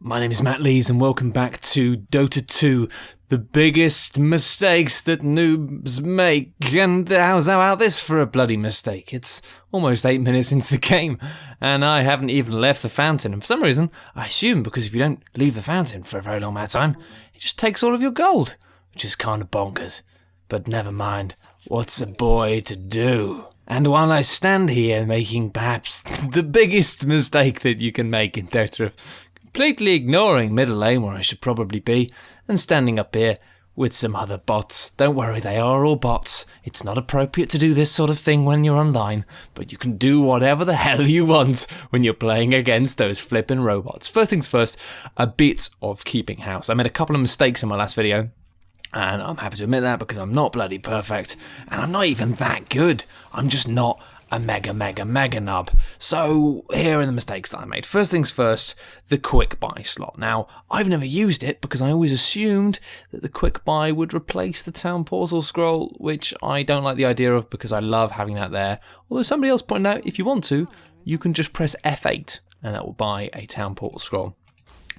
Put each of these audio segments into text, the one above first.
My name is Matt Lees and welcome back to Dota 2, the biggest mistakes that noobs make. And how's about this for a bloody mistake? It's almost 8 minutes into the game and I haven't even left the fountain. And for some reason, I assume because if you don't leave the fountain for a very long amount of time, it just takes all of your gold, which is kind of bonkers. But never mind, what's a boy to do? And while I stand here making perhaps the biggest mistake that you can make in Dota of completely ignoring middle lane where I should probably be, and standing up here with some other bots. Don't worry, they are all bots. It's not appropriate to do this sort of thing when you're online, but you can do whatever the hell you want when you're playing against those flippin' robots. First things first, a bit of keeping house. I made a couple of mistakes in my last video, and I'm happy to admit that because I'm not bloody perfect, and I'm not even that good. I'm just not a mega nub. So here are the mistakes that I made. First things first, the quick buy slot. Now, I've never used it because I always assumed that the quick buy would replace the town portal scroll, which I don't like the idea of because I love having that there. Although somebody else pointed out, if you want to, you can just press F8 and that will buy a town portal scroll,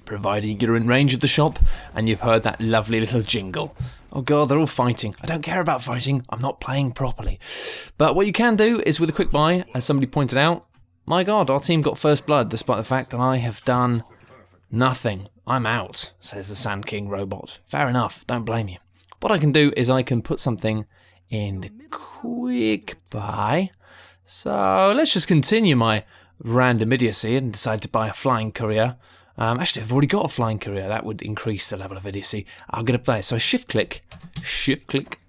providing you're in range of the shop and you've heard that lovely little jingle. Oh god, they're all fighting. I don't care about fighting, I'm not playing properly. But what you can do is with a quick buy, as somebody pointed out, my god, our team got first blood despite the fact that I have done nothing. I'm out, says the Sand King robot. Fair enough, don't blame you. What I can do is I can put something in the quick buy. So let's just continue my random idiocy and decide to buy a flying courier. Actually, I've already got a flying courier. That would increase the level of idiocy. I'll get up there. So I shift click,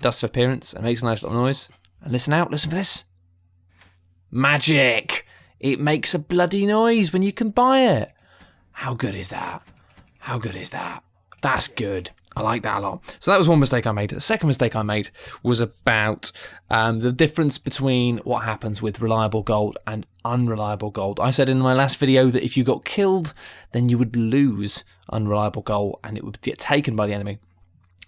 does for appearance, and makes a nice little noise. And listen out, listen for this. Magic! It makes a bloody noise when you can buy it. How good is that? How good is that? That's good. I like that a lot. So that was one mistake I made. The second mistake I made was about the difference between what happens with reliable gold and unreliable gold. I said in my last video that if you got killed, then you would lose unreliable gold and it would get taken by the enemy.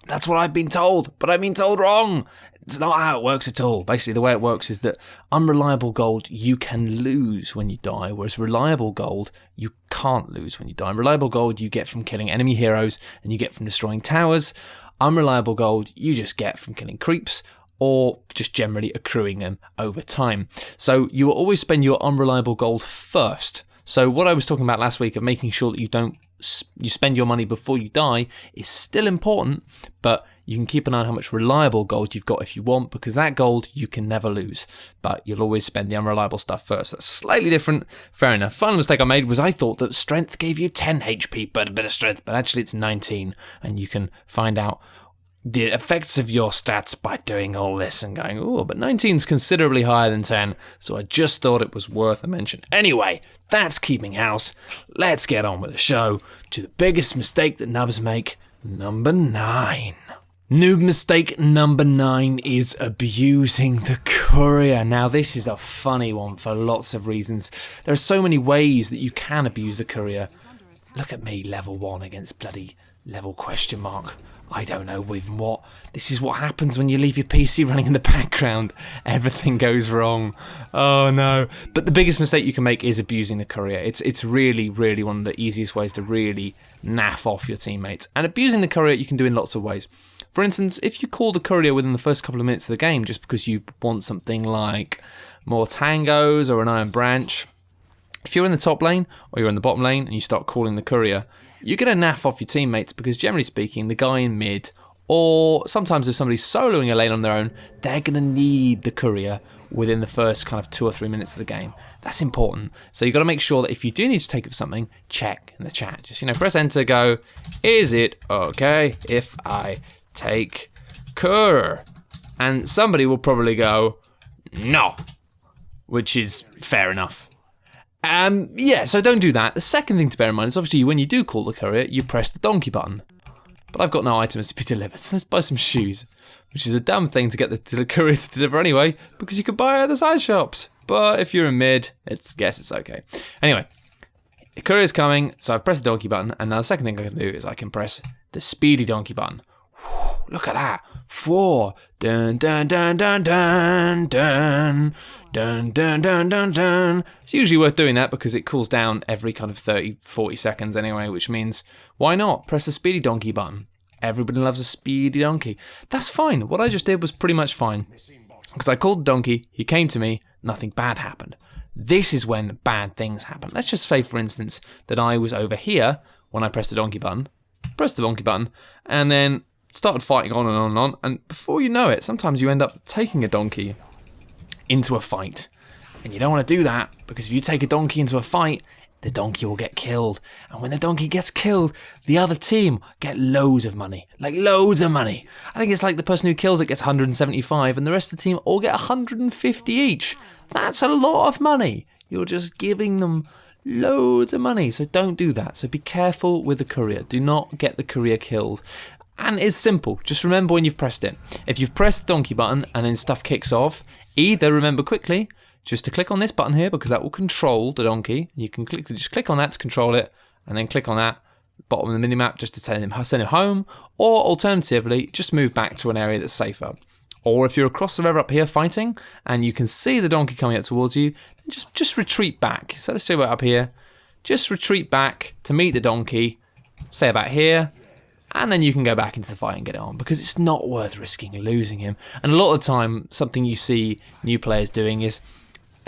That's what I've been told, but I've been told wrong. It's not how it works at all. Basically, the way it works is that unreliable gold you can lose when you die, whereas reliable gold you can't lose when you die. And reliable gold you get from killing enemy heroes and you get from destroying towers. Unreliable gold you just get from killing creeps or just generally accruing them over time. So you will always spend your unreliable gold first. So what I was talking about last week of making sure that you spend your money before you die is still important, but you can keep an eye on how much reliable gold you've got if you want, because that gold you can never lose, but you'll always spend the unreliable stuff first. That's slightly different. Fair enough. Final mistake I made was I thought that strength gave you 10 HP, but a bit of strength, but actually it's 19, and you can find out the effects of your stats by doing all this and going, oh, but 19 is considerably higher than 10, so I just thought it was worth a mention. Anyway, that's keeping house. Let's get on with the show to the biggest mistake that nubs make, number 9. Noob mistake number 9 is abusing the courier. Now, this is a funny one for lots of reasons. There are so many ways that you can abuse the courier. Look at me, level 1 against bloody level question mark. I don't know even what. This is what happens when you leave your PC running in the background. Everything goes wrong. Oh no. But the biggest mistake you can make is abusing the courier. It's really one of the easiest ways to really naff off your teammates. And abusing the courier you can do in lots of ways. For instance, if you call the courier within the first couple of minutes of the game just because you want something like more tangos or an iron branch, if you're in the top lane or you're in the bottom lane and you start calling the courier, you're going to naff off your teammates because generally speaking, the guy in mid, or sometimes if somebody's soloing a lane on their own, they're going to need the courier within the first kind of 2 or 3 minutes of the game. That's important. So you've got to make sure that if you do need to take up something, check in the chat. Just, press enter, go, is it okay if I take courier? And somebody will probably go, no, which is fair enough. Yeah, so don't do that. The second thing to bear in mind is obviously when you do call the courier, you press the donkey button. But I've got no items to be delivered, so let's buy some shoes. Which is a dumb thing to get the courier to deliver anyway, because you can buy at the side shops. But if you're in mid, guess it's okay. Anyway, the courier's coming, so I've pressed the donkey button, and now the second thing I can do is I can press the speedy donkey button. look at that. 4. Dun dun dun dun dun dun dun dun dun dun dun. It's usually worth doing that because it cools down every kind of 30-40 seconds anyway, which means why not press the speedy donkey button? Everybody loves a speedy donkey. That's fine. What I just did was pretty much fine. Because I called the donkey, he came to me, nothing bad happened. This is when bad things happen. Let's just say, for instance, that I was over here when I pressed the donkey button, and then started fighting on and on and on, and before you know it, sometimes you end up taking a donkey into a fight. And you don't want to do that, because if you take a donkey into a fight, the donkey will get killed. And when the donkey gets killed, the other team get loads of money. Like loads of money. I think it's like the person who kills it gets 175 and the rest of the team all get 150 each. That's a lot of money. You're just giving them loads of money. So don't do that. So be careful with the courier. Do not get the courier killed. And it's simple. Just remember when you've pressed it. If you've pressed the donkey button and then stuff kicks off, either remember quickly just to click on this button here because that will control the donkey. You can just click on that to control it, and then click on that bottom of the minimap just to send him home, or alternatively, just move back to an area that's safer. Or if you're across the river up here fighting, and you can see the donkey coming up towards you, then just retreat back. So let's say we're up here. Just retreat back to meet the donkey, say about here, and then you can go back into the fight and get it on, because it's not worth risking losing him. And a lot of the time, something you see new players doing is,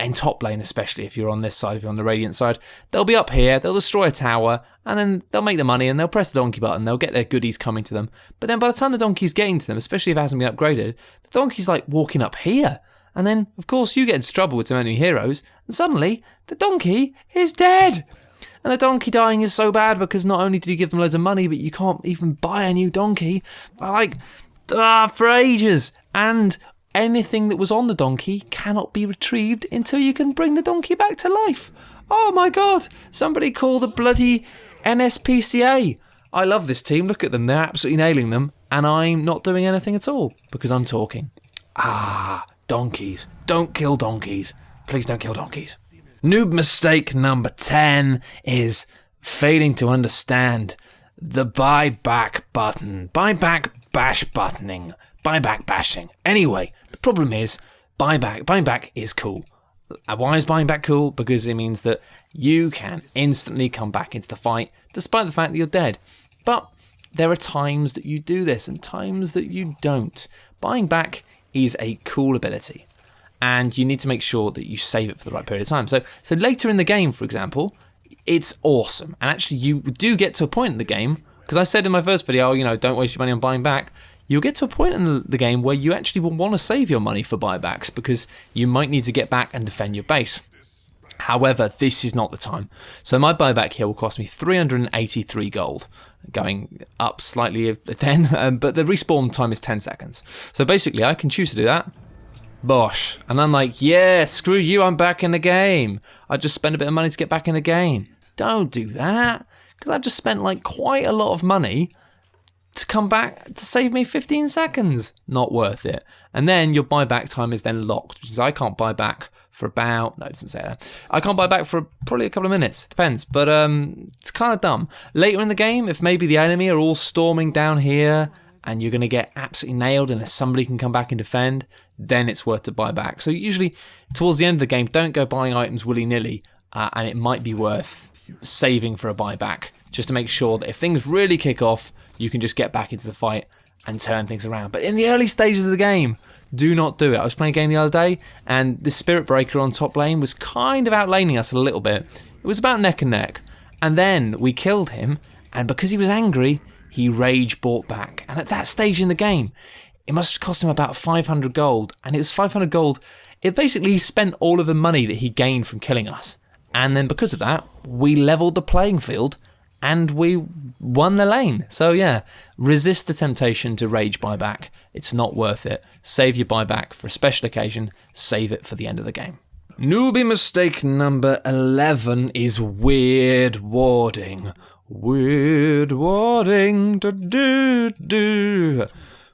in top lane especially, if you're on this side, if you're on the Radiant side, they'll be up here, they'll destroy a tower, and then they'll make the money and they'll press the donkey button, they'll get their goodies coming to them. But then by the time the donkey's getting to them, especially if it hasn't been upgraded, the donkey's like walking up here. And then, of course, you get into trouble with some enemy heroes, and suddenly, the donkey is dead! And the donkey dying is so bad because not only do you give them loads of money, but you can't even buy a new donkey for ages. And anything that was on the donkey cannot be retrieved until you can bring the donkey back to life. Oh my god, somebody call the bloody NSPCA. I love this team, look at them, they're absolutely nailing them, and I'm not doing anything at all because I'm talking. Donkeys. Don't kill donkeys. Please don't kill donkeys. Noob mistake number 10 is failing to understand the buyback button. Buyback bash buttoning. Buyback bashing. Anyway, the problem is buying back is cool. Why is buying back cool? Because it means that you can instantly come back into the fight despite the fact that you're dead. But there are times that you do this and times that you don't. Buying back is a cool ability, and you need to make sure that you save it for the right period of time. So later in the game, for example, it's awesome. And actually you do get to a point in the game, because I said in my first video, don't waste your money on buying back. You'll get to a point in the game where you actually will want to save your money for buybacks because you might need to get back and defend your base. However, this is not the time. So my buyback here will cost me 383 gold, going up slightly then, but the respawn time is 10 seconds. So basically I can choose to do that. Bosh. And I'm like, yeah, screw you, I'm back in the game. I just spent a bit of money to get back in the game. Don't do that, because I've just spent like quite a lot of money to come back to save me 15 seconds. Not worth it. And then your buyback time is then locked, which is I can't buy back for about, no, it doesn't say that. I can't buy back for probably a couple of minutes, depends, but it's kind of dumb. Later in the game, if maybe the enemy are all storming down here and you're going to get absolutely nailed unless somebody can come back and defend, then it's worth to buy back. So usually towards the end of the game, don't go buying items willy-nilly, and it might be worth saving for a buyback just to make sure that if things really kick off, you can just get back into the fight and turn things around. But in the early stages of the game, do not do it. I was playing a game the other day, and the Spirit Breaker on top lane was kind of outlaning us a little bit. It was about neck and neck. And then we killed him, and because he was angry, he rage bought back. And at that stage in the game, it must have cost him about 500 gold. And it was 500 gold. It basically spent all of the money that he gained from killing us. And then because of that, we leveled the playing field and we won the lane. So yeah, resist the temptation to rage buyback. It's not worth it. Save your buyback for a special occasion. Save it for the end of the game. Newbie mistake number 11 is weird warding. Weird warding.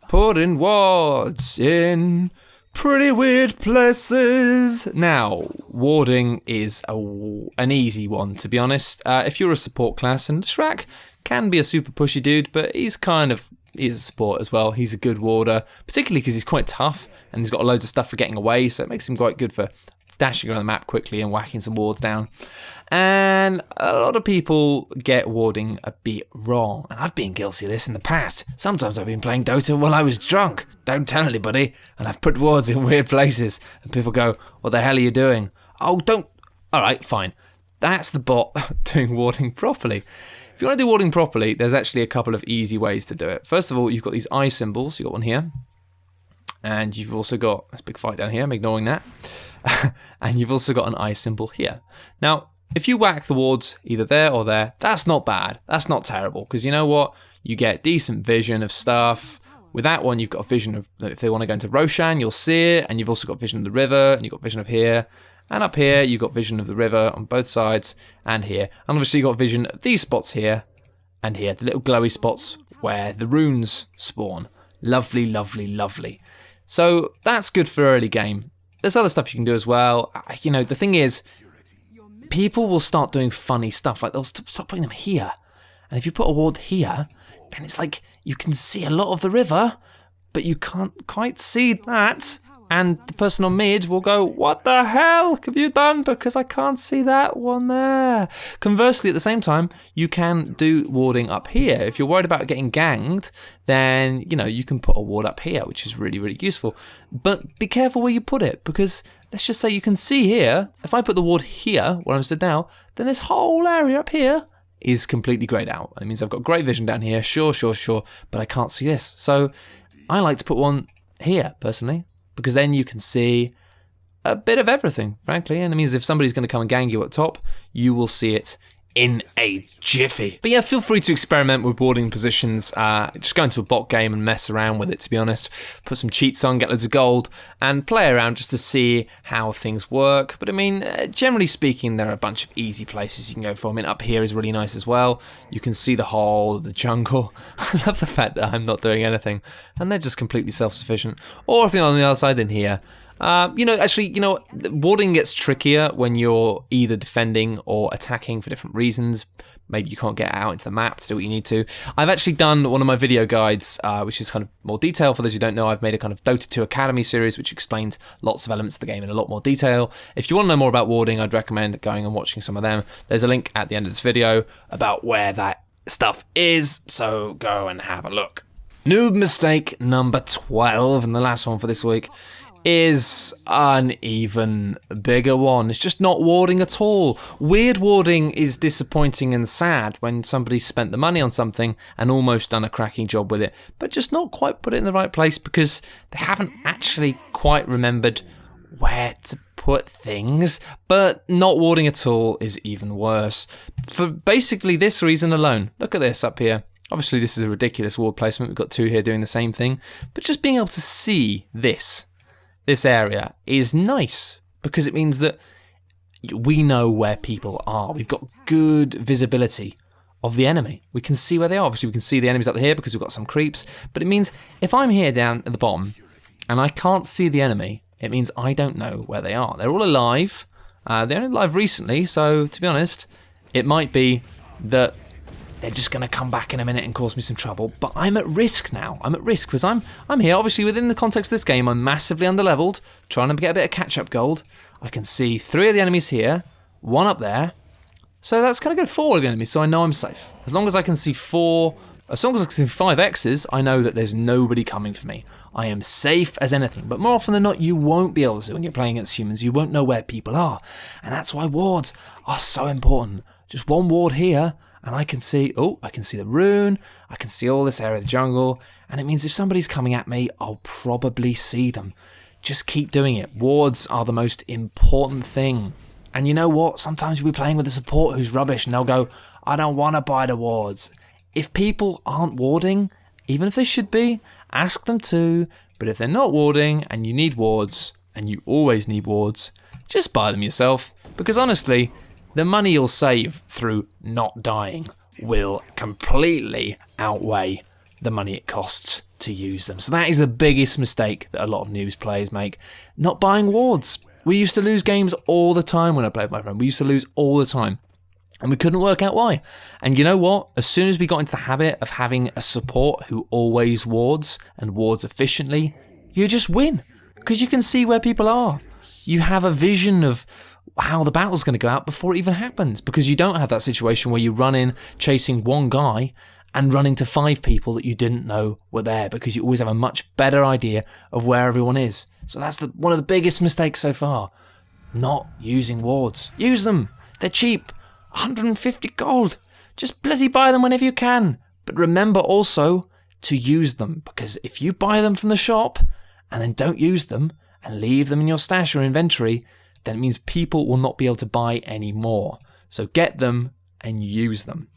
Putting wards in pretty weird places. Now, warding is an easy one, to be honest. If you're a support class, and Shrek can be a super pushy dude, but he's kind of He's a support as well. He's a good warder, particularly because he's quite tough and he's got loads of stuff for getting away, so it makes him quite good for dashing around the map quickly and whacking some wards down. And a lot of people get warding a bit wrong, and I've been guilty of this in the past. Sometimes I've been playing Dota while I was drunk, don't tell anybody, and I've put wards in weird places, and people go, what the hell are you doing? Oh, don't... Alright, fine. That's the bot doing warding properly. If you want to do warding properly, there's actually a couple of easy ways to do it. First of all, you've got these eye symbols. You've got one here. And you've also got this big fight down here. I'm ignoring that. And you've also got an eye symbol here. Now, if you whack the wards either there or there, that's not bad. That's not terrible. Because you know what? You get decent vision of stuff. With that one, you've got a vision of, if they want to go into Roshan, you'll see it. And you've also got vision of the river. And you've got vision of here. And up here, you've got vision of the river on both sides. And here. And obviously, you've got vision of these spots here. And here. The little glowy spots where the runes spawn. Lovely, lovely, lovely. So that's good for early game. There's other stuff you can do as well. You know, the thing is, people will start doing funny stuff. Like they'll start putting them here. And if you put a ward here, then it's like you can see a lot of the river, but you can't quite see that. And the person on mid will go, what the hell have you done? Because I can't see that one there. Conversely, at the same time, you can do warding up here. If you're worried about getting ganged, then, you know, you can put a ward up here, which is really, really useful. But be careful where you put it, because let's just say you can see here, if I put the ward here, where I'm stood now, then this whole area up here is completely greyed out. And it means I've got great vision down here, sure, but I can't see this. So I like to put one here, personally, because then you can see a bit of everything, frankly. And it means if somebody's going to come and gang you at top, you will see it in a jiffy. But yeah, feel free to experiment with warding positions. Just go into a bot game and mess around with it, to be honest. Put some cheats on, get loads of gold, and play around just to see how things work. But I mean, generally speaking, there are a bunch of easy places you can go for. I mean, up here is really nice as well. You can see the whole of the jungle. I love the fact that I'm not doing anything, and they're just completely self-sufficient. Or if you're on the other side, then here. You know, actually, you know, warding gets trickier when you're either defending or attacking for different reasons. Maybe you can't get out into the map to do what you need to. I've actually done one of my video guides, which is kind of more detailed. For those who don't know, I've made a kind of Dota 2 Academy series, which explains lots of elements of the game in a lot more detail. If you want to know more about warding, I'd recommend going and watching some of them. There's a link at the end of this video about where that stuff is, so go and have a look. Noob mistake number 12, and the last one for this week, is an even bigger one. It's just not warding at all. Weird warding is disappointing and sad when somebody's spent the money on something and almost done a cracking job with it, but just not quite put it in the right place because they haven't actually quite remembered where to put things. But not warding at all is even worse. For basically this reason alone. Look at this up here. Obviously this is a ridiculous ward placement. We've got two here doing the same thing, but just being able to see this area is nice because it means that we know where people are. We've got good visibility of the enemy. We can see where they are. Obviously, we can see the enemies up here because we've got some creeps, but it means if I'm here down at the bottom and I can't see the enemy, it means I don't know where they are. They're all alive. They're only alive recently, so to be honest, it might be that they're just going to come back in a minute and cause me some trouble, but I'm at risk now. I'm at risk because I'm here. Obviously, within the context of this game, I'm massively underleveled, trying to get a bit of catch-up gold. I can see 3 of the enemies here, 1 up there. So that's kind of good, 4 of the enemies, so I know I'm safe. As long as I can see 4, as long as I can see 5 X's, I know that there's nobody coming for me. I am safe as anything, but more often than not, you won't be able to when you're playing against humans. You won't know where people are, and that's why wards are so important. Just 1 ward here, and I can see, oh, I can see the rune, I can see all this area of the jungle, and it means if somebody's coming at me, I'll probably see them. Just keep doing it. Wards are the most important thing. And you know what? Sometimes you'll be playing with a support who's rubbish, and they'll go, I don't want to buy the wards. If people aren't warding, even if they should be, ask them to, but if they're not warding, and you need wards, and you always need wards, just buy them yourself, because honestly, the money you'll save through not dying will completely outweigh the money it costs to use them. So that is the biggest mistake that a lot of Noobs players make. Not buying wards. We used to lose games all the time when I played with my friend. We used to lose all the time. And we couldn't work out why. And you know what? As soon as we got into the habit of having a support who always wards and wards efficiently, you just win. Because you can see where people are. You have a vision of how the battle's going to go out before it even happens. Because you don't have that situation where you run in chasing one guy and run into 5 people that you didn't know were there. Because you always have a much better idea of where everyone is. So that's one of the biggest mistakes so far. Not using wards. Use them. They're cheap. 150 gold. Just bloody buy them whenever you can. But remember also to use them, because if you buy them from the shop and then don't use them and leave them in your stash or inventory, then it means people will not be able to buy any more. So get them and use them.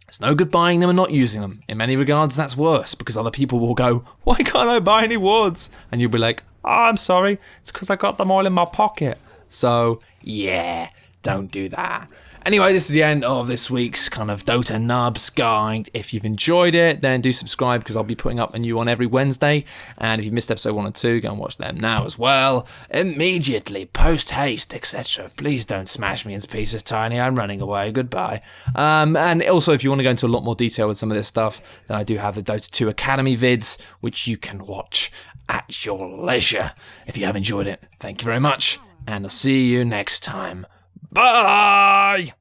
It's no good buying them and not using them. In many regards, that's worse, because other people will go, why can't I buy any wards? And you'll be like, oh, I'm sorry, it's because I got them all in my pocket. So yeah, don't do that. Anyway, this is the end of this week's kind of Dota Noobs guide. If you've enjoyed it, then do subscribe, because I'll be putting up a new one every Wednesday. And if you missed episode 1 and 2, go and watch them now as well. Immediately, post haste, etc. Please don't smash me into pieces, Tiny. I'm running away. Goodbye. And also, if you want to go into a lot more detail with some of this stuff, then I do have the Dota 2 Academy vids, which you can watch at your leisure. If you have enjoyed it, thank you very much. And I'll see you next time. Bye!